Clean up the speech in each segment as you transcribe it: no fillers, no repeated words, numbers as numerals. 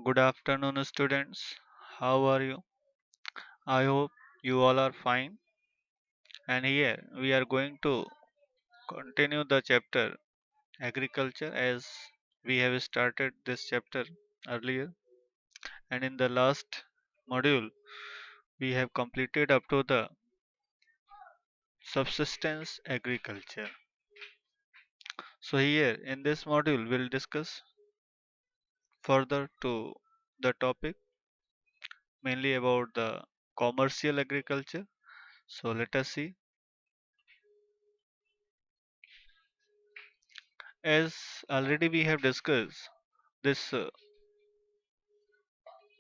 Good afternoon, students. How are you? I hope you all are fine. And here we are going to continue the chapter agriculture as we have started this chapter earlier. And in the last module, we have completed up to the subsistence agriculture. So, here in this module, we'll discuss further to the topic mainly about the commercial agriculture. So, let us see. As already we have discussed this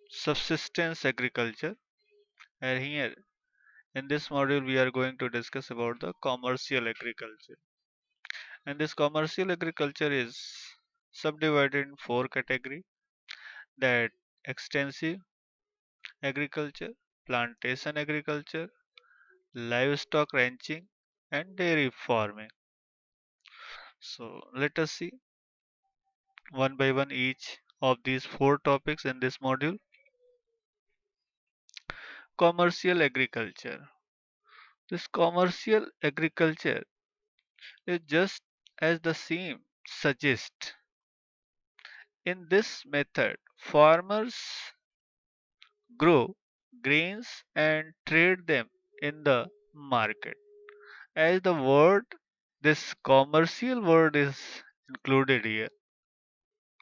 subsistence agriculture, and here in this module we are going to discuss about the commercial agriculture. And this commercial agriculture is subdivided in four categories, that extensive agriculture, plantation agriculture, livestock ranching, and dairy farming. So let us see one by one each of these four topics in this module. Commercial agriculture. This commercial agriculture is just as the name suggests. In this method, farmers grow grains and trade them in the market. As the word, this commercial word is included here.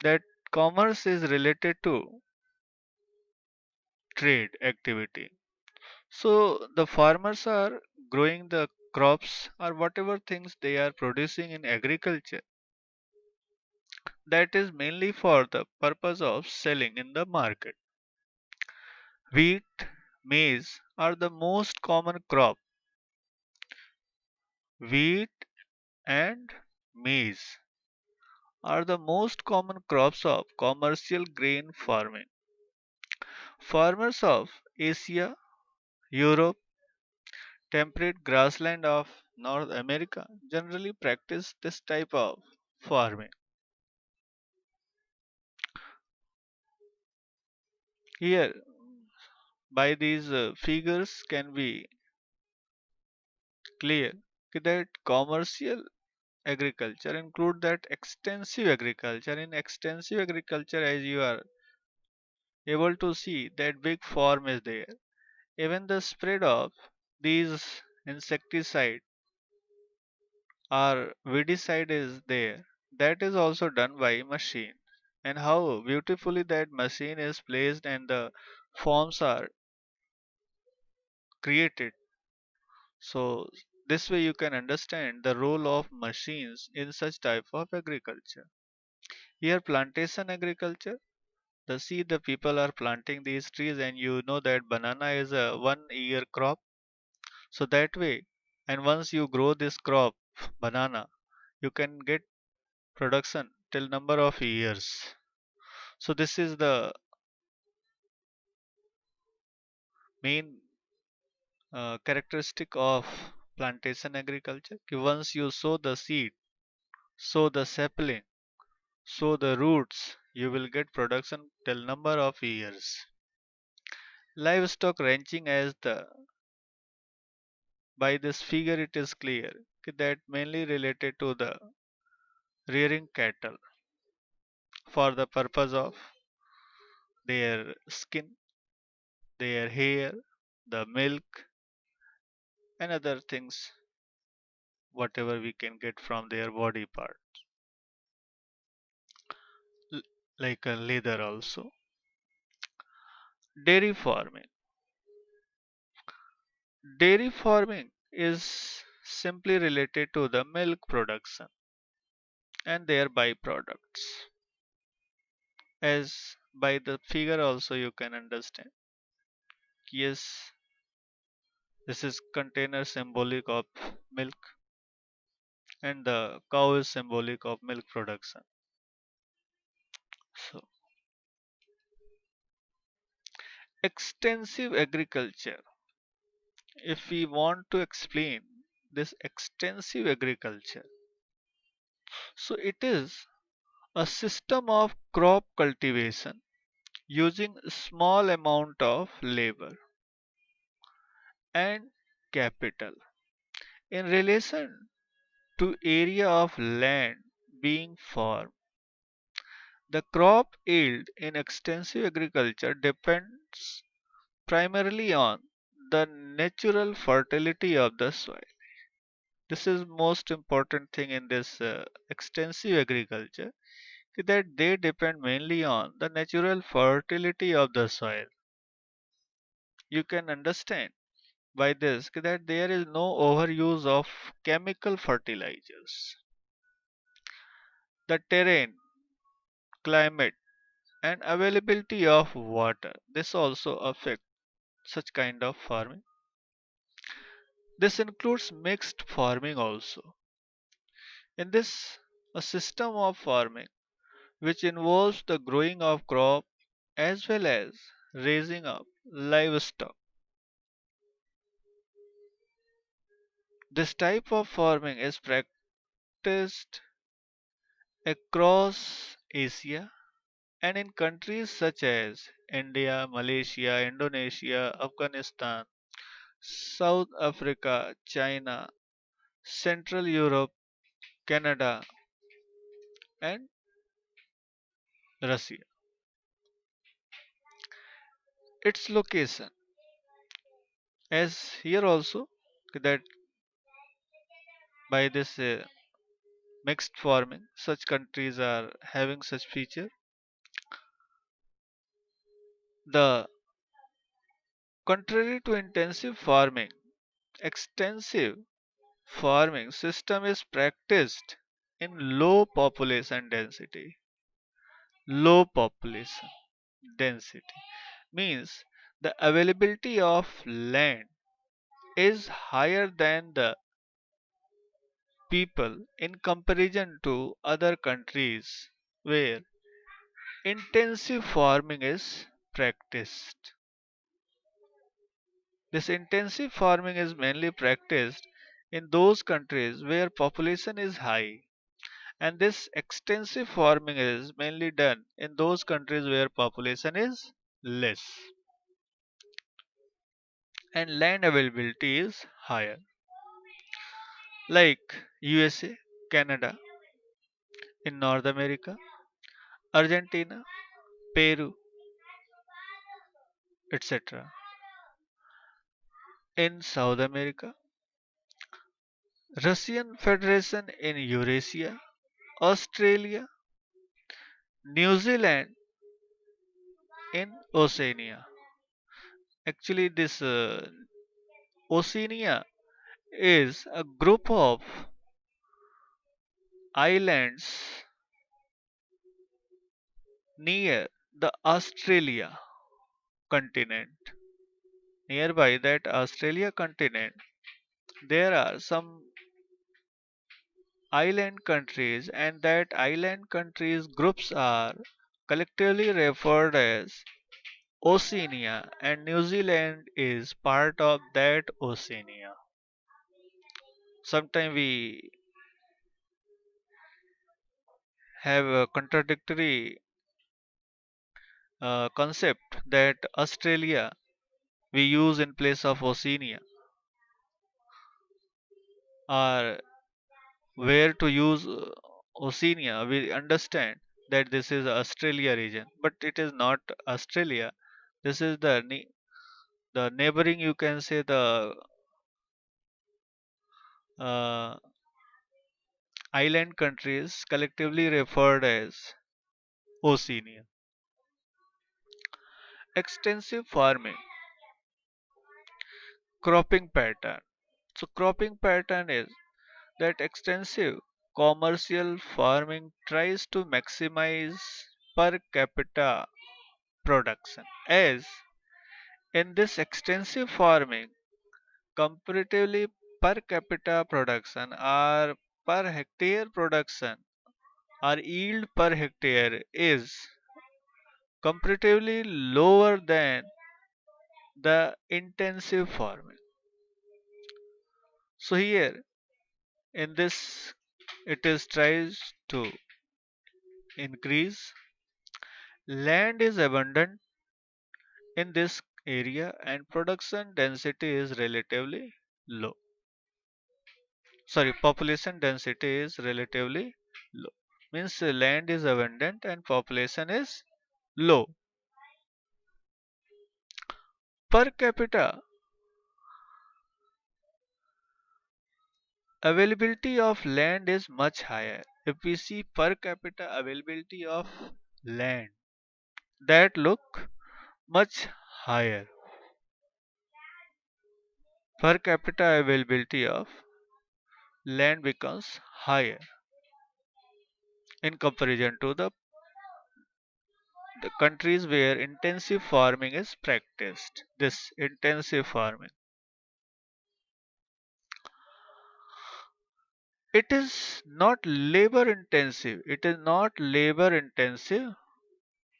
That commerce is related to trade activity. So the farmers are growing the crops or whatever things they are producing in agriculture, that is mainly for the purpose of selling in the market. Wheat, maize are the most common crop. Wheat and maize are the most common crops of commercial grain farming. Farmers of Asia, Europe, temperate grassland of North America generally practice this type of farming. Here, by these figures can be clear that commercial agriculture include that extensive agriculture. In extensive agriculture, as you are able to see, that big farm is there. Even the spread of these insecticide or weedicide is there. That is also done by machine. And how beautifully that machine is placed and the forms are created. So this way you can understand the role of machines in such type of agriculture. Here plantation agriculture, the see the people are planting these trees, and you know that banana is a 1 year crop. So that way, and once you grow this crop banana, you can get production till number of years. So this is the main characteristic of plantation agriculture. Once you sow the seed, sow the sapling, sow the roots, you will get production till number of years. Livestock ranching, as the by this figure it is clear that mainly related to the rearing cattle for the purpose of their skin, their hair, the milk, and other things whatever we can get from their body part, l- like a leather also. Dairy farming. Dairy farming is simply related to the milk production and their byproducts. As by the figure also you can understand. Yes, this is container symbolic of milk, and the cow is symbolic of milk production. So extensive agriculture. If we want to explain this extensive agriculture, so it is a system of crop cultivation using small amount of labor and capital in relation to area of land being farmed. The crop yield in extensive agriculture depends primarily on the natural fertility of the soil. This is most important thing in this extensive agriculture, that they depend mainly on the natural fertility of the soil. You can understand by this that there is no overuse of chemical fertilizers. The terrain, climate, and availability of water, this also affect such kind of farming. This includes mixed farming also. In this, a system of farming which involves the growing of crop as well as raising of livestock. This type of farming is practiced across Asia and in countries such as India, Malaysia, Indonesia, Afghanistan, South Africa, China, Central Europe, Canada, and Russia. Its location, as here also, that by this mixed farming, such countries are having such feature. The contrary to intensive farming, extensive farming system is practiced in low population density. Low population density means the availability of land is higher than the people in comparison to other countries where intensive farming is practiced. This intensive farming is mainly practiced in those countries where population is high, and this extensive farming is mainly done in those countries where population is less and land availability is higher, like USA, Canada, in North America, Argentina, Peru, etc. In South America, Russian Federation in Eurasia, Australia, New Zealand in Oceania. Actually, this Oceania is a group of islands near the Australia continent. Nearby that Australia continent, there are some island countries, and that island countries groups are collectively referred as Oceania, and New Zealand is part of that Oceania. Sometimes we have a contradictory concept that Australia we use in place of Oceania, or where to use Oceania. We understand that this is Australia region, but it is not Australia. This is the neighboring, you can say, the uh, island countries collectively referred as Oceania. Extensive farming, cropping pattern. So cropping pattern is that extensive commercial farming tries to maximize per capita production. As in this extensive farming, comparatively per capita production or per hectare production or yield per hectare is comparatively lower than the intensive farming. So here in this it is tries to increase Land is abundant in this area and production density is relatively low. Sorry, population density is relatively low. Means land is abundant and population is low. Per capita availability of land is much higher. If we see per capita availability of land, that look much higher. Per capita availability of land becomes higher in comparison to the countries where intensive farming is practiced. This intensive farming. It is not labor intensive. It is not labor intensive.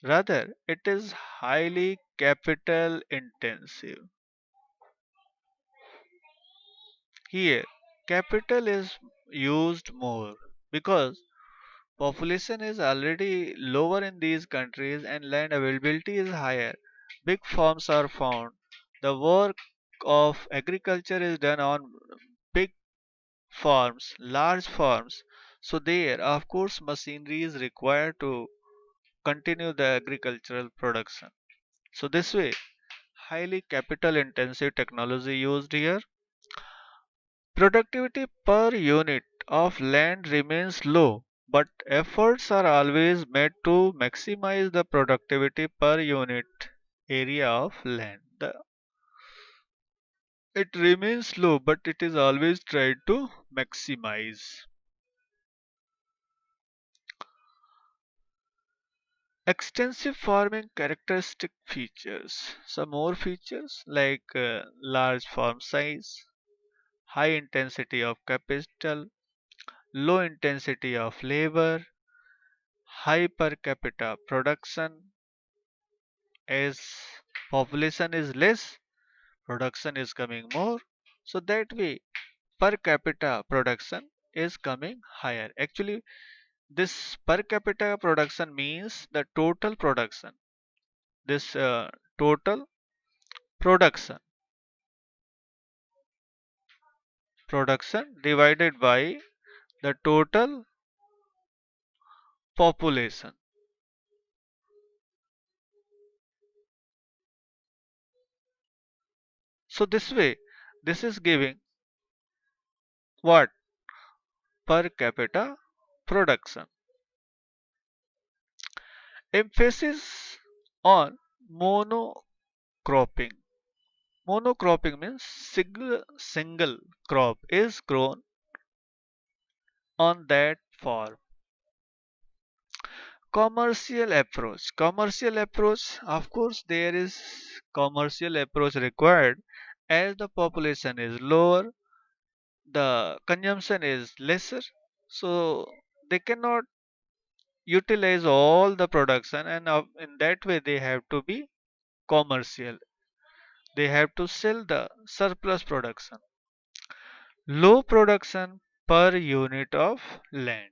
Rather, it is highly capital intensive. Here, capital is used more because population is already lower in these countries and land availability is higher. Big farms are found. The work of agriculture is done on big farms, large farms. So there, of course, machinery is required to continue the agricultural production. So this way, highly capital intensive technology used here. Productivity per unit of land remains low, but efforts are always made to maximize the productivity per unit area of land. It remains low, but it is always tried to maximize. Extensive farming characteristic features. Some more features like large farm size, high intensity of capital, low intensity of labor, high per capita production. As population is less, production is coming more. So that way, per capita production is coming higher. Actually, this per capita production means the total production. This total production production divided by the total population. So this way, this is giving what? Per capita production. Emphasis on monocropping. Monocropping means single crop is grown on that farm. Commercial approach, of course, there is commercial approach required as the population is lower, the consumption is lesser, so they cannot utilize all the production, and in that way they have to be commercial. They have to sell the surplus production. Low production per unit of land.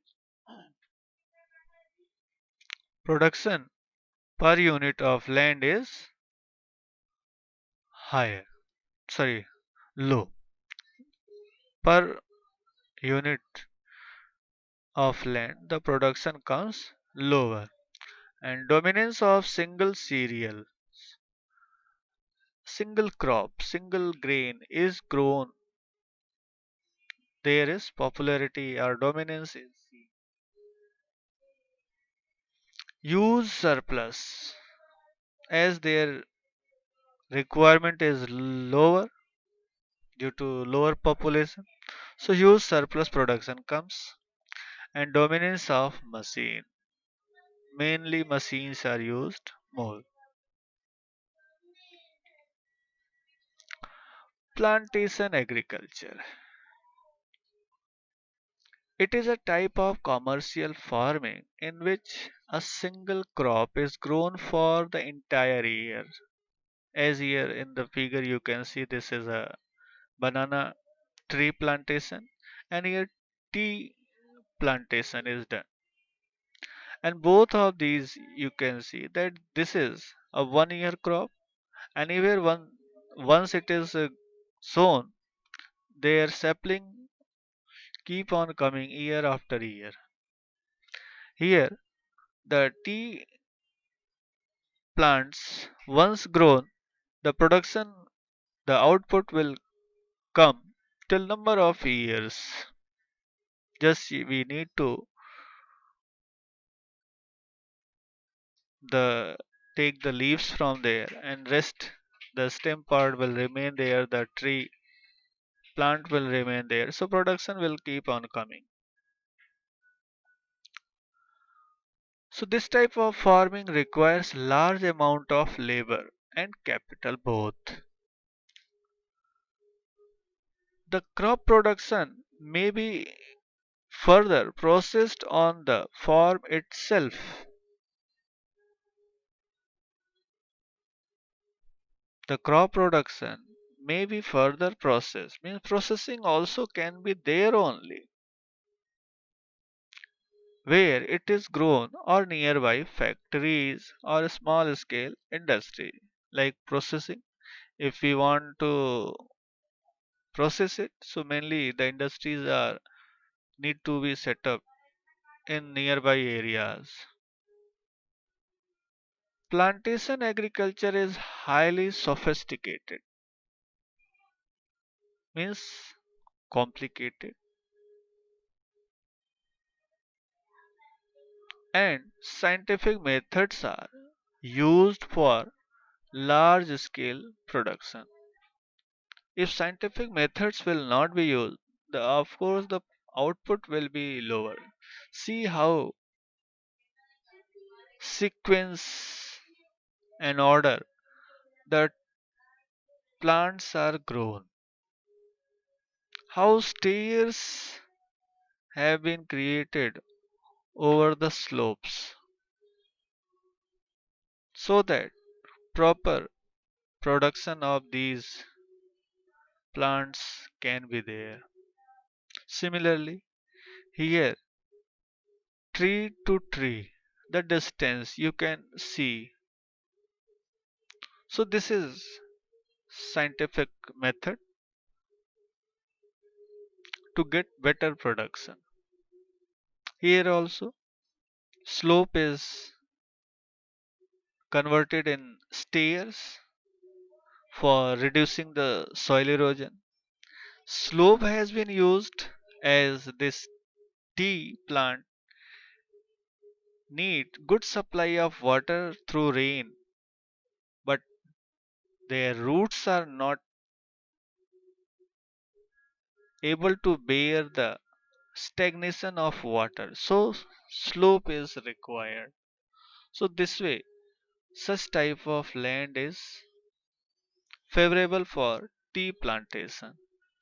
Production per unit of land is higher. Sorry, low. Per unit of land, the production comes lower. And dominance of single cereal, single crop, single grain is grown. There is popularity or dominance is seen. Use surplus as their requirement is lower due to lower population. So use surplus production comes and dominance of machine. Mainly machines are used more. Plantation agriculture. It is a type of commercial farming in which a single crop is grown for the entire year. As here in the figure you can see this is a banana tree plantation and here tea plantation is done. And both of these you can see that this is a 1 year crop. Anywhere once it is sown, their sapling keep on coming year after year. Here the tea plants once grown, the production, the output will come till number of years. Just we need to the take the leaves from there and rest the stem part will remain there, the tree plant will remain there, so production will keep on coming. So this type of farming requires large amount of labor and capital both. The crop production may be further processed on the farm itself. The crop production may be further processed, means processing also can be there only where it is grown or nearby factories or small scale industry like processing. If we want to process it, so mainly the industries are need to be set up in nearby areas. Plantation agriculture is highly sophisticated, means complicated, and scientific methods are used for large scale production. If scientific methods will not be used, of course the output will be lower. See how sequence and order that plants are grown, how stairs have been created over the slopes so that proper production of these plants can be there. Similarly, here tree to tree, the distance you can see. So this is scientific method to get better production. Here also slope is converted in stairs for reducing the soil erosion. Slope has been used as this tea plant need good supply of water through rain, but their roots are not able to bear the stagnation of water. So slope is required. So this way such type of land is favorable for tea plantation,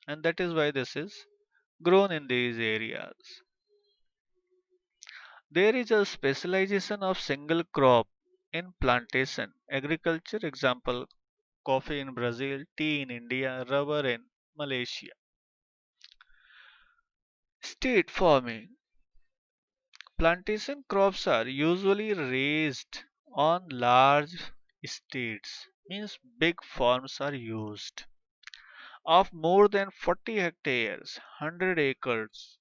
and that is why this is grown in these areas. There is a specialization of single crop in plantation agriculture, example coffee in Brazil, tea in India, rubber in Malaysia. State farming. Plantation crops are usually raised on large estates, means big farms are used, of more than 40 hectares, 100 acres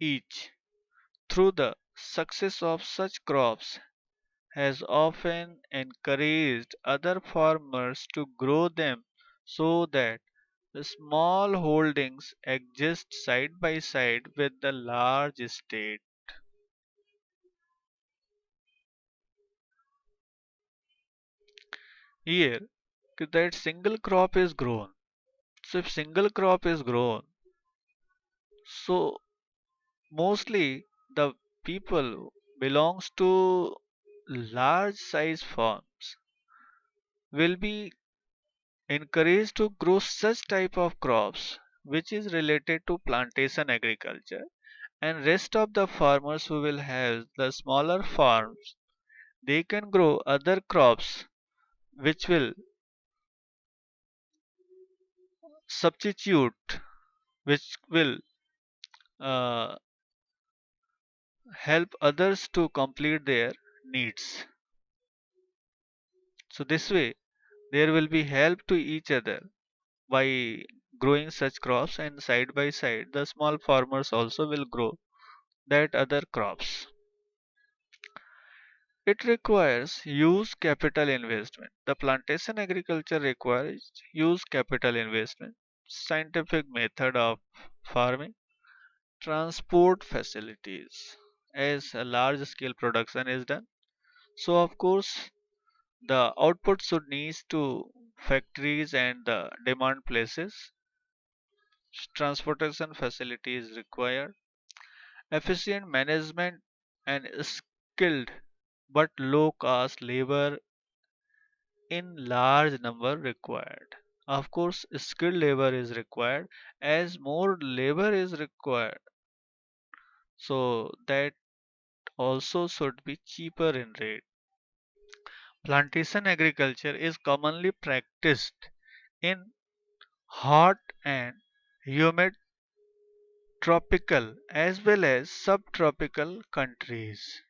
each. Through the success of such crops has often encouraged other farmers to grow them so that the small holdings exist side by side with the large estate. Here, that single crop is grown. So if single crop is grown, so mostly the people belongs to large size farms will be encouraged to grow such type of crops which is related to plantation agriculture, and rest of the farmers who will have the smaller farms, they can grow other crops which will substitute, which will uh, help others to complete their needs. So this way there will be help to each other by growing such crops, and side by side the small farmers also will grow that other crops. It requires huge capital investment. The plantation agriculture requires huge capital investment, scientific method of farming, transport facilities as a large scale production is done. So of course the output should need to factories and the demand places. Transportation facility is required. Efficient management and skilled but low cost labor in large number required. Of course, skilled labor is required. As more labor is required, so that also should be cheaper in rate. Plantation agriculture is commonly practiced in hot and humid tropical as well as subtropical countries.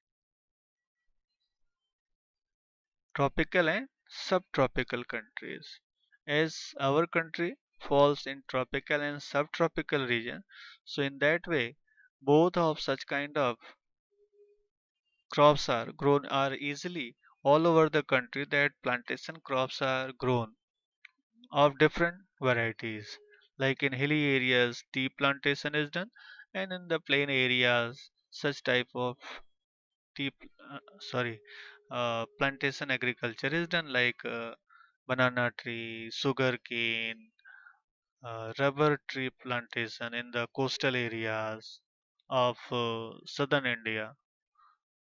Tropical and subtropical countries. As our country falls in tropical and subtropical region, so in that way, both of such kind of crops are grown are easily all over the country. That plantation crops are grown of different varieties. Like in hilly areas, tea plantation is done, and in the plain areas, such type of tea, sorry, plantation agriculture is done like banana tree, sugar cane, rubber tree plantation in the coastal areas of southern India.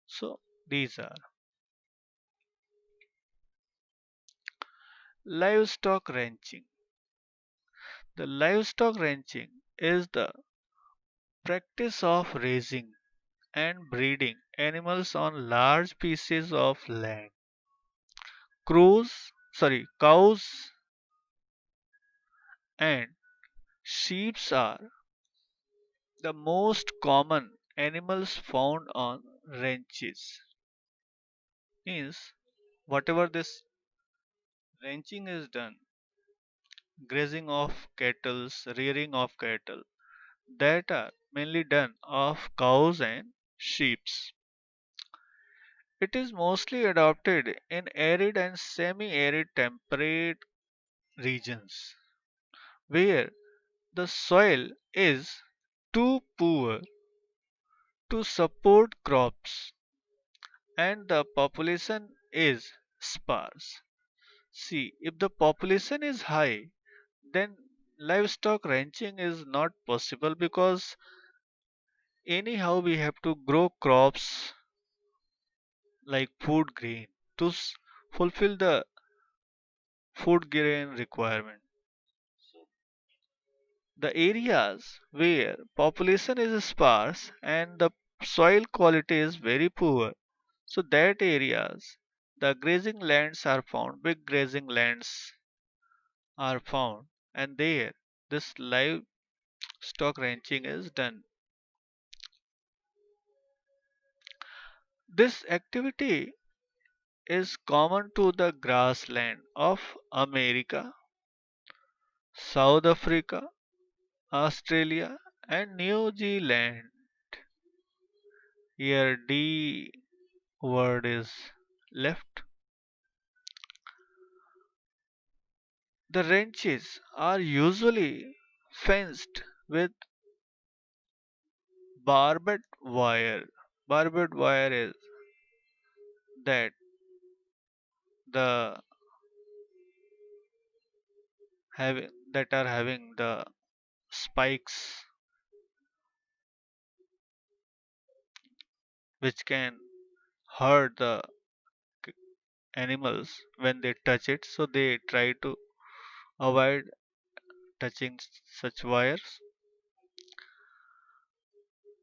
So these are livestock ranching. The livestock ranching is the practice of raising and breeding animals on large pieces of land. Cows and sheep are the most common animals found on ranches. Means whatever this ranching is done, grazing of cattle, rearing of cattle, that are mainly done of cows and sheep. It is mostly adopted in arid and semi-arid temperate regions where the soil is too poor to support crops and the population is sparse. See, if the population is high, then livestock ranching is not possible because anyhow we have to grow crops like food grain to fulfill the food grain requirement. The areas where population is sparse and the soil quality is very poor, so that areas the grazing lands are found, big grazing lands are found, and there this livestock ranching is done. This activity is common to the grassland of America, South Africa, Australia, and New Zealand. Here D word is left. The ranches are usually fenced with barbed wire. Barbed wire is that the that are having the spikes which can hurt the animals when they touch it, so they try to avoid touching such wires.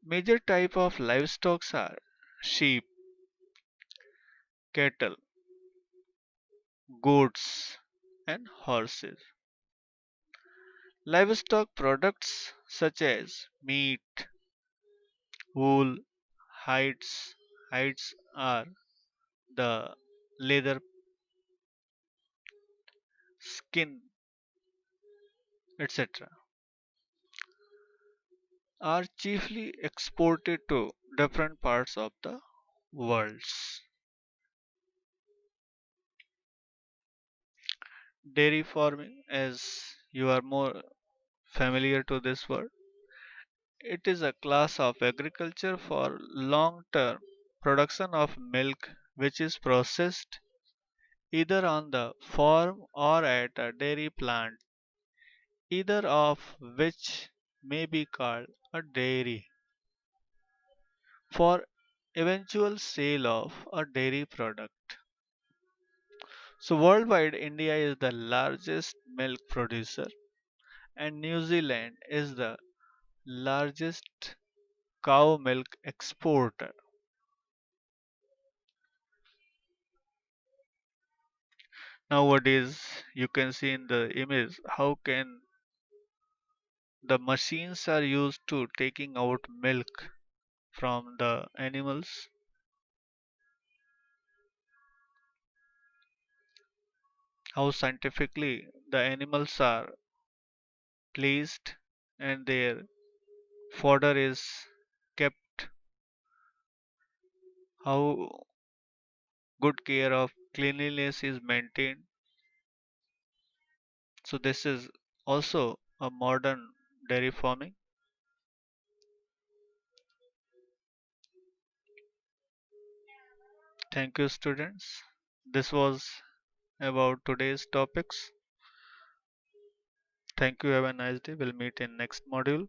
Major type of livestock are sheep, cattle, goats, and horses. Livestock products such as meat, wool, hides hides are the leather, skin, etc., are chiefly exported to different parts of the world. Dairy farming, as you are more familiar to this word, it is a class of agriculture for long-term production of milk which is processed either on the farm or at a dairy plant, either of which may be called a dairy, for eventual sale of a dairy product. So worldwide, India is the largest milk producer and New Zealand is the largest cow milk exporter. Nowadays, you can see in the image how can the machines are used to taking out milk from the animals, how scientifically the animals are placed and their fodder is kept, how good care of cleanliness is maintained. So this is also a modern dairy farming. Thank you, students. This was about today's topics. Thank you. Have a nice day. We'll meet in next module.